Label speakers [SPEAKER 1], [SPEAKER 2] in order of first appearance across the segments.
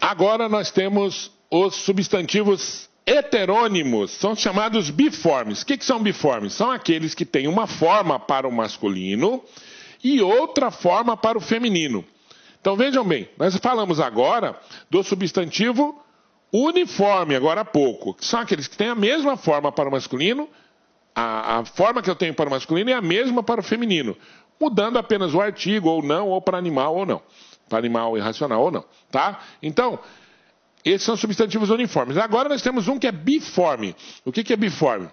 [SPEAKER 1] Agora nós temos os substantivos heterônimos, são chamados biformes. O que são biformes? São aqueles que têm uma forma para o masculino e outra forma para o feminino. Então vejam bem, nós falamos agora do substantivo uniforme, agora há pouco, que são aqueles que têm a mesma forma para o masculino, a forma que eu tenho para o masculino é a mesma para o feminino, mudando apenas o artigo ou não, ou para animal ou não, para animal irracional ou não, tá? Então, esses são substantivos uniformes. Agora nós temos um que é biforme. O que é biforme?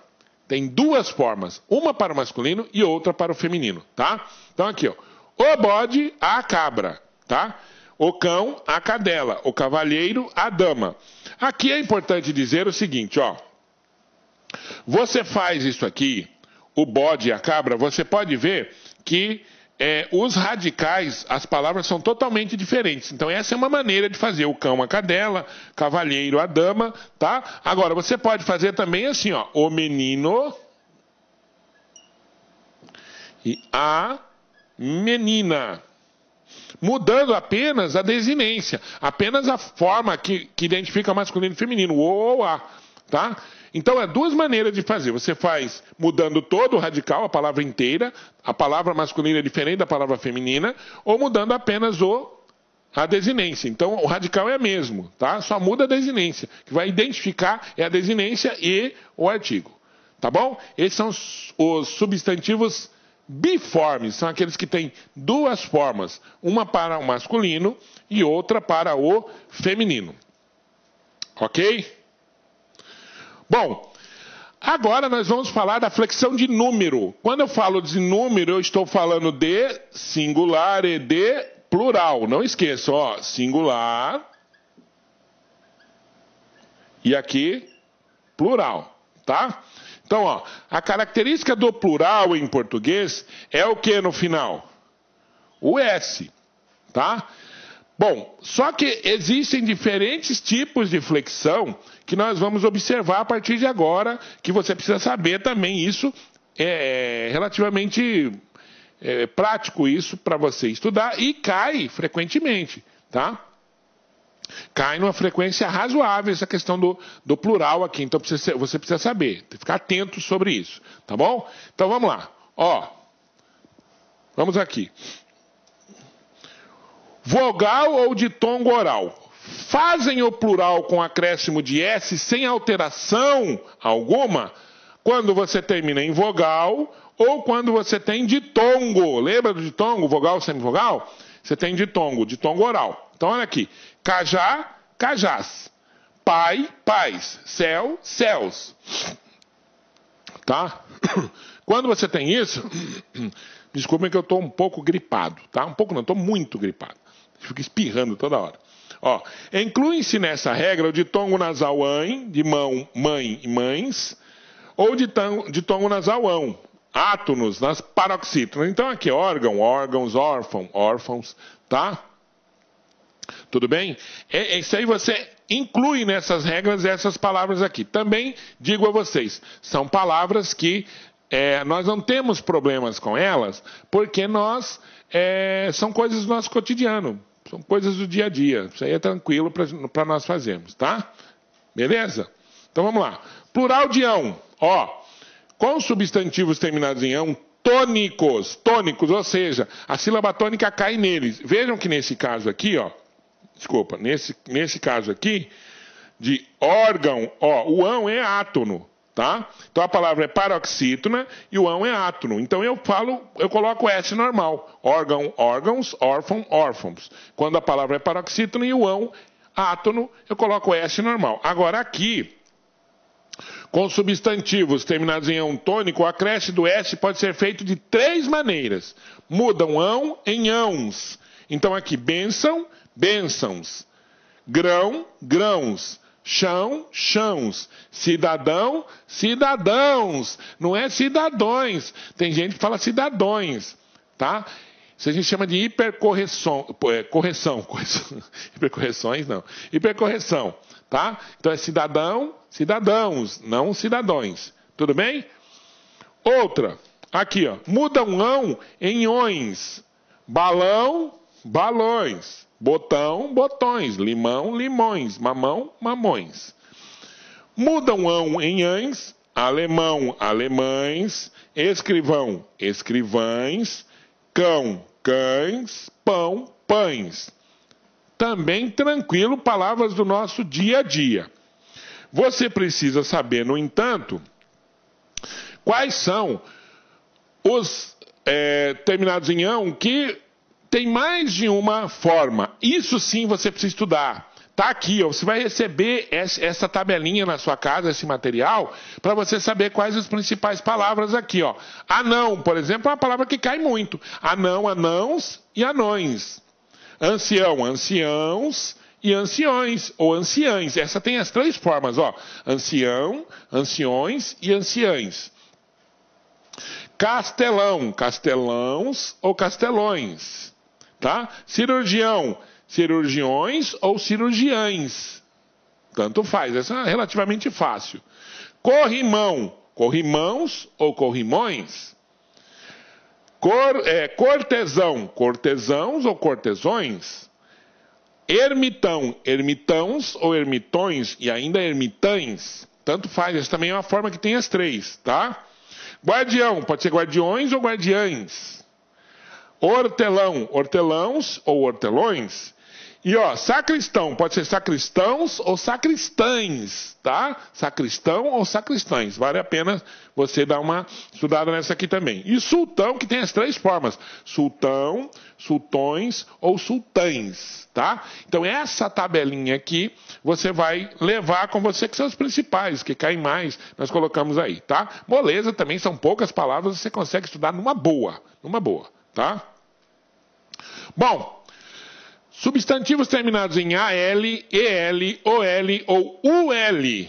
[SPEAKER 1] Tem duas formas, uma para o masculino e outra para o feminino, tá? Então aqui, ó, o bode, a cabra, tá? O cão, a cadela, o cavalheiro, a dama. Aqui é importante dizer o seguinte, ó. Você faz isso aqui, o bode e a cabra, você pode ver que os radicais, as palavras são totalmente diferentes. Então essa é uma maneira de fazer o cão, a cadela, cavalheiro, a dama, tá? Agora, você pode fazer também assim, ó, o menino e a menina. Mudando apenas a desinência, apenas a forma que identifica masculino e feminino, o ou a, tá? Então, é duas maneiras de fazer. Você faz mudando todo o radical, a palavra inteira, a palavra masculina é diferente da palavra feminina, ou mudando apenas a desinência. Então, o radical é o mesmo, tá? Só muda a desinência. O que vai identificar é a desinência e o artigo, tá bom? Esses são os substantivos biformes, são aqueles que têm duas formas, uma para o masculino e outra para o feminino. Ok? Bom, agora nós vamos falar da flexão de número. Quando eu falo de número, eu estou falando de singular e de plural. Não esqueça, ó, singular e aqui plural, tá? Então, ó, a característica do plural em português é o que no final? O S, tá? Bom, só que existem diferentes tipos de flexão que nós vamos observar a partir de agora, que você precisa saber também isso, é relativamente prático isso para você estudar e cai frequentemente, tá? Cai numa frequência razoável essa questão do plural aqui, então você precisa saber, ficar atento sobre isso, tá bom? Então vamos lá, ó, vamos aqui. Vogal ou ditongo oral fazem o plural com acréscimo de S sem alteração alguma quando você termina em vogal ou quando você tem ditongo. Lembra do ditongo, vogal, semivogal? Você tem ditongo oral. Então olha aqui, cajá, cajás, pai, pais, céu, céus. Tá? Quando você tem isso, desculpem que eu estou um pouco gripado, tá? Um pouco não, estou muito gripado. Fico espirrando toda hora. Ó, incluem-se nessa regra o ditongo nasal an, de mão, mãe e mães, ou ditongo nasal ão, átonos, nas paroxítonas. Então aqui, órgão, órgãos, órfão, órfãos, tá? Tudo bem? Isso aí você inclui nessas regras essas palavras aqui. Também digo a vocês, são palavras que nós não temos problemas com elas, porque são coisas do nosso cotidiano. São coisas do dia a dia. Isso aí é tranquilo para nós fazermos, tá? Beleza? Então vamos lá. Plural de ão. Ó, com substantivos terminados em ão, tônicos. Tônicos, ou seja, a sílaba tônica cai neles. Vejam que nesse caso aqui, ó. Desculpa, nesse caso aqui, de órgão, ó, o ão é átono. Tá? Então a palavra é paroxítona e o ão é átono. Então eu coloco S normal. Órgão, órgãos, órfão, órfãos. Quando a palavra é paroxítona e o ão átono, eu coloco S normal. Agora aqui, com substantivos terminados em ão tônico, o acréscimo do S pode ser feito de três maneiras. Mudam ão em ãos. Então aqui, bênção, bênçãos. Grão, grãos. Chão, chãos. Cidadão, cidadãos. Não é cidadões. Tem gente que fala cidadões, tá? Isso a gente chama de hipercorreção. Hipercorreções, não. Hipercorreção, tá? Então é cidadão, cidadãos, não cidadões. Tudo bem? Outra, aqui, ó. Muda um ão em ões. Balão, balões. Botão, botões. Limão, limões. Mamão, mamões. Mudam ão em ães. Alemão, alemães. Escrivão, escrivães. Cão, cães. Pão, pães. Também tranquilo, palavras do nosso dia a dia. Você precisa saber, no entanto, quais são os terminados em ão que tem mais de uma forma. Isso sim você precisa estudar. Tá aqui, ó, você vai receber essa tabelinha na sua casa, esse material, para você saber quais as principais palavras aqui, ó. Anão, por exemplo, é uma palavra que cai muito. Anão, anãos e anões. Ancião, anciãos e anciões, ou anciães. Essa tem as três formas, ó. Ancião, anciões e anciães. Castelão, castelãos ou castelões. Tá? Cirurgião, cirurgiões ou cirurgiães. Tanto faz, essa é relativamente fácil. Corrimão, corrimãos ou corrimões. Cortesão, cortesãos ou cortesões. Ermitão, ermitãos ou ermitões e ainda ermitães. Tanto faz, essa também é uma forma que tem as três, tá? Guardião, pode ser guardiões ou guardiães. Hortelão, hortelãos ou hortelões. E ó, sacristão, pode ser sacristãos ou sacristães, tá? Sacristão ou sacristães. Vale a pena você dar uma estudada nessa aqui também. E sultão, que tem as três formas. Sultão, sultões ou sultães, tá? Então essa tabelinha aqui, você vai levar com você, que são os principais, que caem mais, nós colocamos aí, tá? Moleza também, são poucas palavras, você consegue estudar numa boa, tá? Bom, substantivos terminados em AL, EL, OL ou UL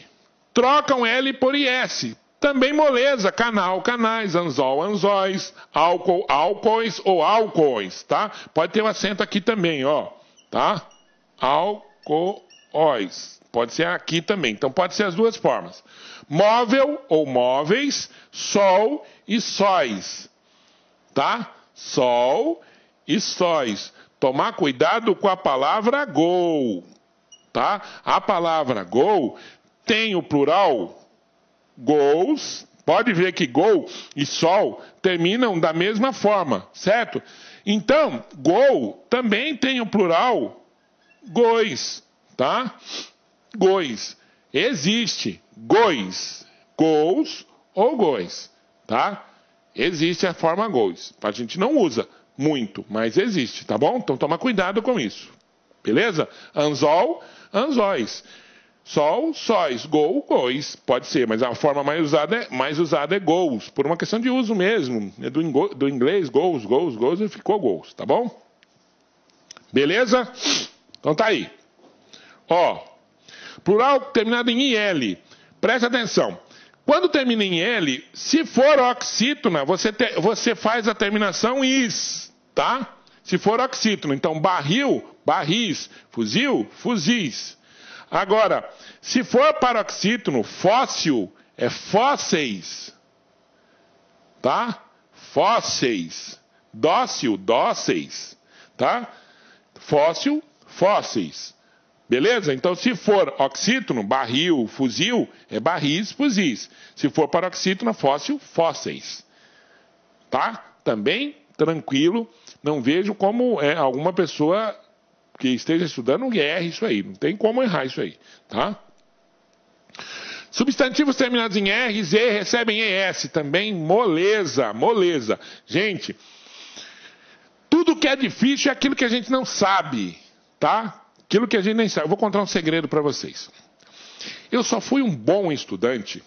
[SPEAKER 1] trocam L por IS. Também moleza, canal, canais, anzol, anzóis, álcool, álcoois ou álcoois, tá? Pode ter um acento aqui também, ó, tá? Álcoóis. Pode ser aqui também. Então pode ser as duas formas. Móvel ou móveis, sol e sóis, tá? Sol e sóis. Tomar cuidado com a palavra gol, tá? A palavra gol tem o plural gols. Pode ver que gol e sol terminam da mesma forma, certo? Então, gol também tem o plural gois, tá? Gois. Existe gois, gols ou gois, tá? Existe a forma gois. A gente não usa muito, mas existe, tá bom? Então toma cuidado com isso. Beleza? Anzol, anzóis. Sol, sóis. Gol, gois. Pode ser, mas a forma mais usada é gols, por uma questão de uso mesmo. É do inglês, goals, e ficou gols, tá bom? Beleza? Então tá aí. Ó, plural terminado em IL. Presta atenção. Quando termina em L, se for oxítona, você faz a terminação is, tá? Se for oxítona, então barril, barris, fuzil, fuzis. Agora, se for paroxítono, fóssil, é fósseis, tá? Fósseis. Dócil, dóceis, tá? Fóssil, fósseis. Beleza? Então, se for oxítono, barril, fuzil, é barris, fuzis. Se for paroxítono, fóssil, fósseis. Tá? Também tranquilo. Não vejo como alguma pessoa que esteja estudando erre isso aí. Não tem como errar isso aí. Tá? Substantivos terminados em R, Z recebem ES. Também moleza, moleza. Gente, tudo que é difícil é aquilo que a gente não sabe. Tá? Aquilo que a gente nem sabe. Eu vou contar um segredo para vocês. Eu só fui um bom estudante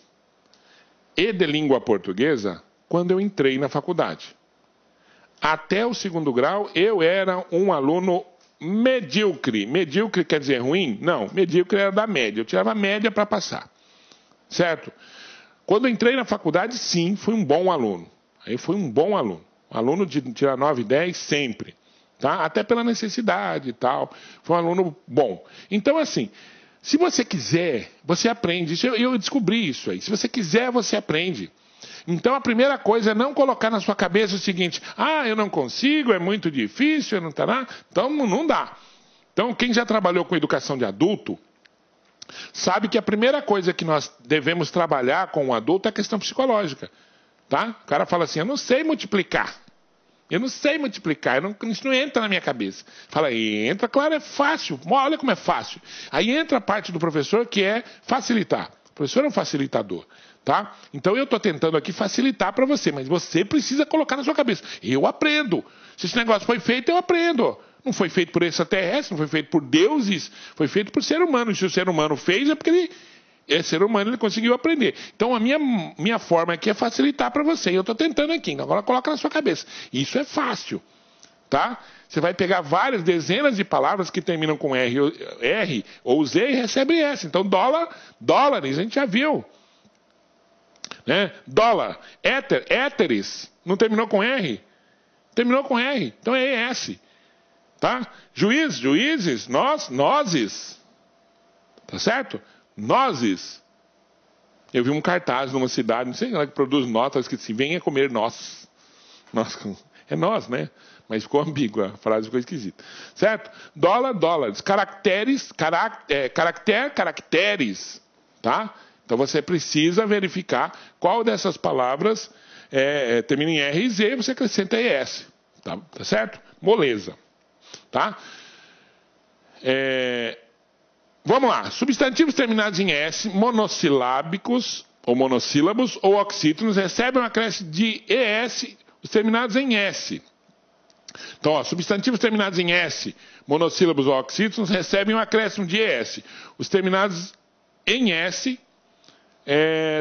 [SPEAKER 1] e de língua portuguesa quando eu entrei na faculdade. Até o segundo grau, eu era um aluno medíocre. Medíocre quer dizer ruim? Não, medíocre era da média. Eu tirava a média para passar. Certo? Quando eu entrei na faculdade, sim, fui um bom aluno. Aí fui um bom aluno. Aluno de tirar 9 e 10 sempre. Tá? Até pela necessidade e tal. Foi um aluno bom. Então, assim, se você quiser, você aprende. Eu descobri isso aí. Se você quiser, você aprende. Então, a primeira coisa é não colocar na sua cabeça o seguinte: ah, eu não consigo, é muito difícil, eu não tá lá. Então, não dá. Então, quem já trabalhou com educação de adulto, sabe que a primeira coisa que nós devemos trabalhar com o adulto é a questão psicológica. Tá? O cara fala assim, eu não sei multiplicar. Isso não entra na minha cabeça. Fala, entra, claro, é fácil. Olha como é fácil. Aí entra a parte do professor que é facilitar. O professor é um facilitador. Tá? Então eu estou tentando aqui facilitar para você, mas você precisa colocar na sua cabeça. Eu aprendo. Se esse negócio foi feito, eu aprendo. Não foi feito por extraterrestre, não foi feito por deuses, foi feito por ser humano. E se o ser humano fez, é porque ele é ser humano, ele conseguiu aprender. Então a minha forma aqui é facilitar para você. E eu estou tentando aqui. Agora coloca na sua cabeça. Isso é fácil. Tá? Você vai pegar várias dezenas de palavras que terminam com R ou Z e recebe S. Então dólares, a gente já viu. Né? Dólar, éteres, não terminou com R? Terminou com R, então é ES. Tá? Juízes, nozes. Tá certo? Nozes. Eu vi um cartaz numa cidade, não sei lá, que produz notas, que se venha comer nós. É nós, né? Mas ficou ambígua, a frase ficou esquisita. Certo? Dólares. Caracteres. Tá? Então você precisa verificar qual dessas palavras termina em R e Z e você acrescenta ES. Tá certo? Moleza. Tá? Vamos lá. Substantivos terminados em S, monossilábicos ou monossílabos ou oxítonos recebem um acréscimo de ES, os terminados em S. Então, ó, substantivos terminados em S, monossílabos ou oxítonos recebem um acréscimo de ES. Os terminados em S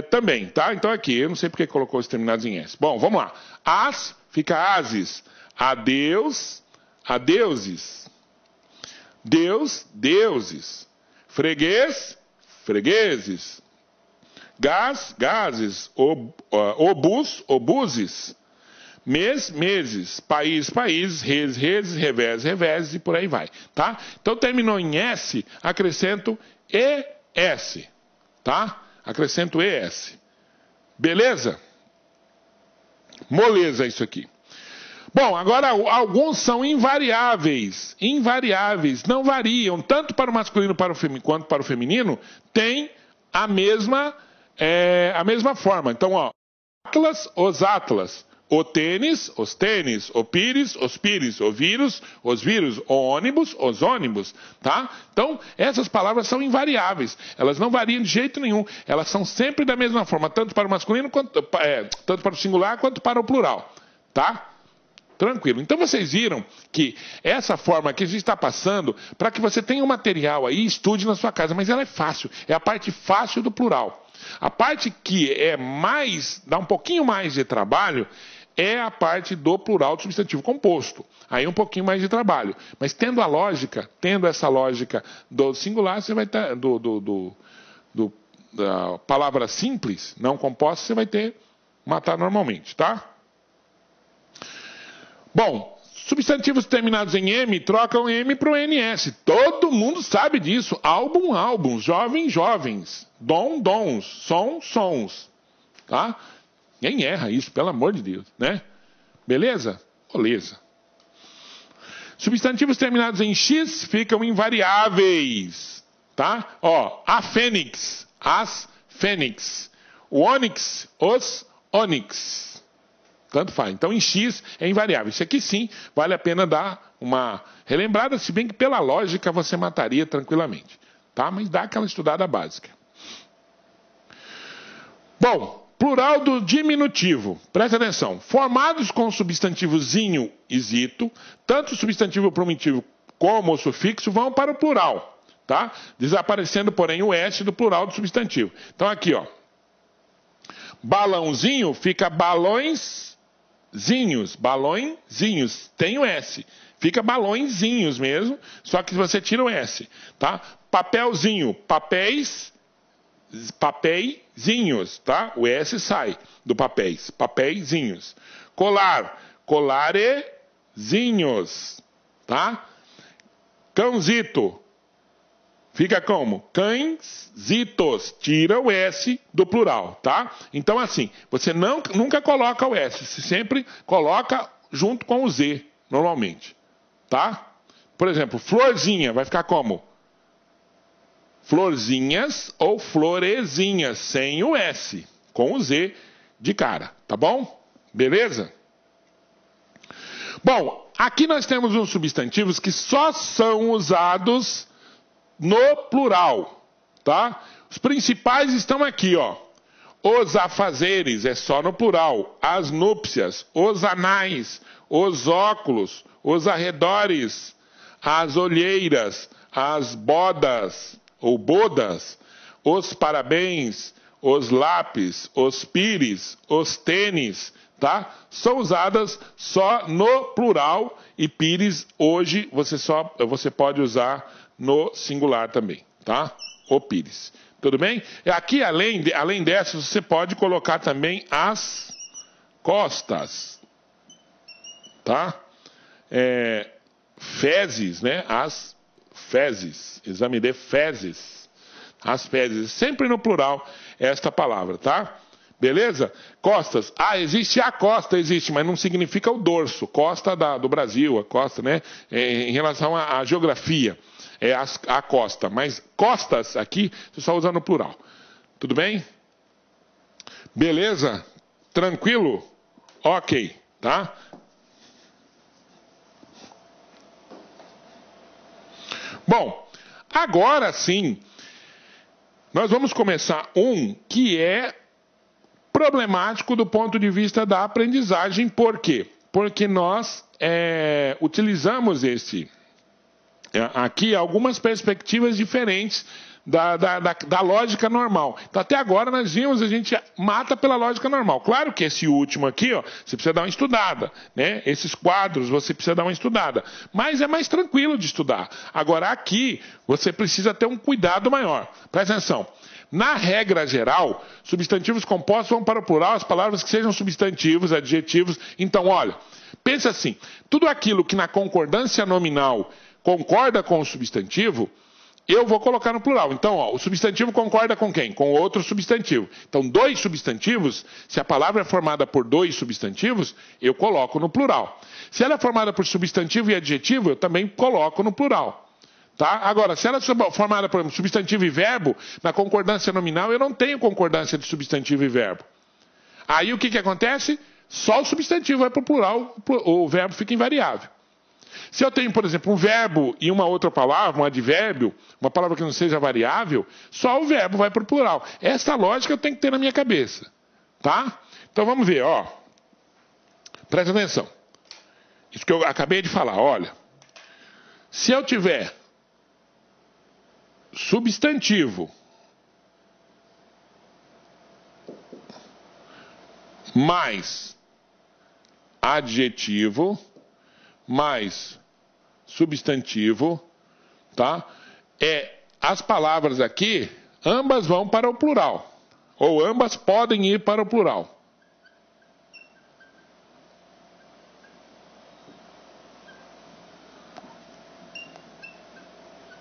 [SPEAKER 1] também, tá? Então aqui, eu não sei porque colocou os terminados em S. Bom, vamos lá. As, fica ases. Adeus, adeuses. Deus, deuses. Freguês, fregueses. Gás, gases. Obus, obuses. Mês, meses. País, países. Reses, revés, reveses e por aí vai, tá? Então terminou em S, acrescento ES, tá? Acrescento ES. Beleza? Moleza isso aqui. Bom, agora alguns são invariáveis. Invariáveis, não variam. Tanto para o masculino quanto para o feminino, tem a mesma forma. Então, ó, atlas, os atlas. O tênis, os tênis, o pires, os pires, o vírus, os vírus, o ônibus, os ônibus, tá? Então, essas palavras são invariáveis, elas não variam de jeito nenhum, elas são sempre da mesma forma, tanto para o masculino, tanto para o singular, quanto para o plural, tá? Tranquilo. Então, vocês viram que essa forma que a gente está passando, para que você tenha um material aí, estude na sua casa, mas ela é fácil, é a parte fácil do plural. A parte que dá um pouquinho mais de trabalho, é a parte do plural do substantivo composto. Aí um pouquinho mais de trabalho. Mas tendo essa lógica do singular, você vai estar da palavra simples, não composta, você vai matar normalmente, tá? Bom, substantivos terminados em M trocam M para o NS. Todo mundo sabe disso. Álbum, álbuns. Jovem, jovens. Dom, dons. Som, sons. Tá? Ninguém erra isso, pelo amor de Deus, né? Beleza? Beleza. Substantivos terminados em X ficam invariáveis, tá? Ó, a fênix, as fênix. O ônix, os ônix. Tanto faz. Então, em X é invariável. Isso aqui sim, vale a pena dar uma relembrada, se bem que pela lógica você mataria tranquilamente, tá? Mas dá aquela estudada básica. Bom, plural do diminutivo. Presta atenção. Formados com o substantivo zinho e zito, tanto o substantivo promitivo como o sufixo vão para o plural, tá? Desaparecendo, porém, o S do plural do substantivo. Então, aqui, ó. Balãozinho fica balõezinhos. Balõezinhos. Tem o S. Fica balõezinhos mesmo, só que você tira o S, tá? Papelzinho. Papeizinhos, tá? O S sai do papéis. Papeizinhos. Colar. Colarezinhos, tá? Cãozito. Fica como? Cãezitos. Tira o S do plural, tá? Então, assim, você nunca coloca o S. Você sempre coloca junto com o Z, normalmente. Tá? Por exemplo, florzinha vai ficar como? Florzinhas ou florezinhas, sem o S, com o Z de cara, tá bom? Beleza? Bom, aqui nós temos uns substantivos que só são usados no plural, tá? Os principais estão aqui, ó. Os afazeres, é só no plural. As núpcias, os anais, os óculos, os arredores, as olheiras, as bodas ou bodas, os parabéns, os lápis, os pires, os tênis, tá? São usadas só no plural e pires hoje você pode usar no singular também, tá? O pires. Tudo bem? Aqui, além dessas, você pode colocar também as costas, tá? Fezes, né? As fezes. Exame de fezes. As fezes. Sempre no plural esta palavra, tá? Beleza? Costas. Ah, existe a costa, existe, mas não significa o dorso. Costa do Brasil, a costa, né? Em relação à geografia. É a costa. Mas costas aqui, você só usa no plural. Tudo bem? Beleza? Tranquilo? Ok, tá? Bom, agora sim, nós vamos começar um que é problemático do ponto de vista da aprendizagem. Por quê? Porque nós utilizamos aqui algumas perspectivas diferentes da lógica normal. Então, até agora nós vimos, a gente mata pela lógica normal. Claro que esse último aqui, ó, você precisa dar uma estudada, né? Esses quadros você precisa dar uma estudada. Mas é mais tranquilo de estudar. Agora aqui, você precisa ter um cuidado maior. Presta atenção. Na regra geral, substantivos compostos vão para o plural, as palavras que sejam substantivos, adjetivos. Então, olha, pensa assim, tudo aquilo que na concordância nominal concorda com o substantivo, eu vou colocar no plural. Então, ó, o substantivo concorda com quem? Com outro substantivo. Então, dois substantivos, se a palavra é formada por dois substantivos, eu coloco no plural. Se ela é formada por substantivo e adjetivo, eu também coloco no plural. Tá? Agora, se ela é formada por substantivo e verbo, na concordância nominal, eu não tenho concordância de substantivo e verbo. Aí o que acontece? Só o substantivo vai para o plural, o verbo fica invariável. Se eu tenho, por exemplo, um verbo e uma outra palavra, um advérbio, uma palavra que não seja variável, só o verbo vai para o plural. Essa lógica eu tenho que ter na minha cabeça. Tá? Então vamos ver, ó. Presta atenção. Isso que eu acabei de falar, olha. Se eu tiver substantivo mais adjetivo mais substantivo, tá? As palavras aqui, ambas vão para o plural. Ou ambas podem ir para o plural.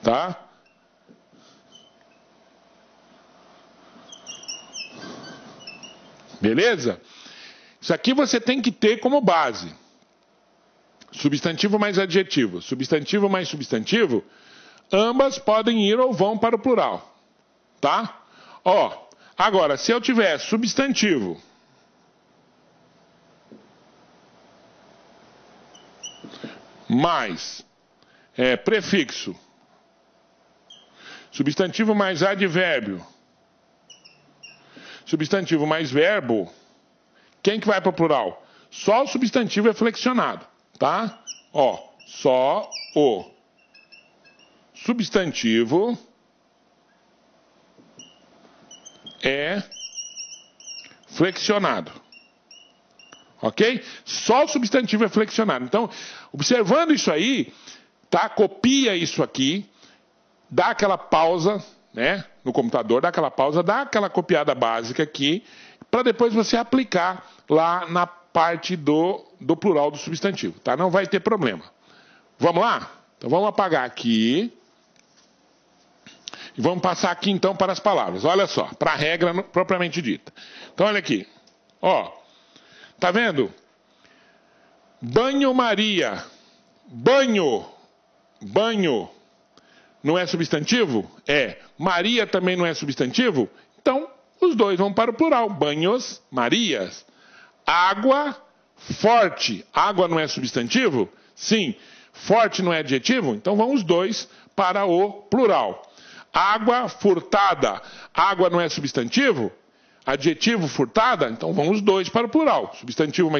[SPEAKER 1] Tá? Beleza? Isso aqui você tem que ter como base. Substantivo mais adjetivo, substantivo mais substantivo, ambas podem ir ou vão para o plural. Tá? Ó, agora, se eu tiver substantivo mais prefixo, substantivo mais advérbio, substantivo mais verbo, quem que vai para o plural? Só o substantivo é flexionado. Tá? Ó, só o substantivo é flexionado. Ok? Só o substantivo é flexionado. Então, observando isso aí, tá? Copia isso aqui, dá aquela pausa, né? No computador, dá aquela pausa, dá aquela copiada básica aqui, para depois você aplicar lá na parte do plural do substantivo, tá? Não vai ter problema. Vamos lá? Então vamos apagar aqui. E vamos passar aqui então para as palavras. Olha só, para a regra propriamente dita. Então olha aqui. Ó, tá vendo? Banho-maria. Banho. Banho não é substantivo? É. Maria também não é substantivo? Então, os dois vão para o plural. Banhos, Marias. Água forte. Água não é substantivo? Sim. Forte não é adjetivo? Então vão os dois para o plural. Água furtada. Água não é substantivo? Adjetivo furtada? Então vão os dois para o plural. Substantivo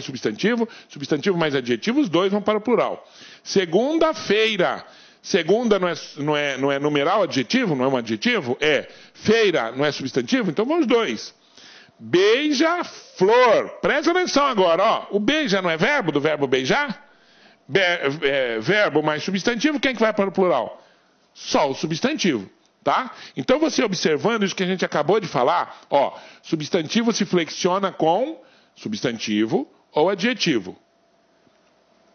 [SPEAKER 1] mais adjetivo, os dois vão para o plural. Segunda-feira. Segunda não é numeral adjetivo? Não é um adjetivo? É. Feira não é substantivo? Então vão os dois. Beija-flor. Presta atenção agora, ó. O beija não é verbo, do verbo beijar? Verbo mais substantivo, quem que vai para o plural? Só o substantivo, tá? Então você observando isso que a gente acabou de falar, ó, substantivo se flexiona com substantivo ou adjetivo,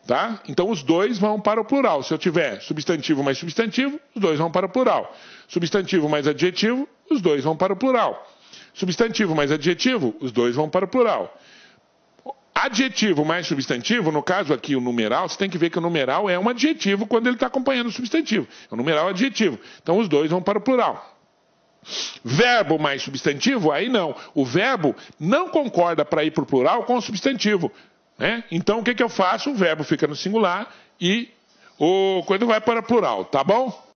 [SPEAKER 1] tá? Então os dois vão para o plural. Se eu tiver substantivo mais substantivo, os dois vão para o plural. Substantivo mais adjetivo, os dois vão para o plural. Substantivo mais adjetivo, os dois vão para o plural. Adjetivo mais substantivo, no caso aqui o numeral, você tem que ver que o numeral é um adjetivo quando ele está acompanhando o substantivo. O numeral é adjetivo. Então os dois vão para o plural. Verbo mais substantivo, aí não. O verbo não concorda para ir para o plural com o substantivo, né? Então o que eu faço? O verbo fica no singular e o coisa vai para o plural, tá bom?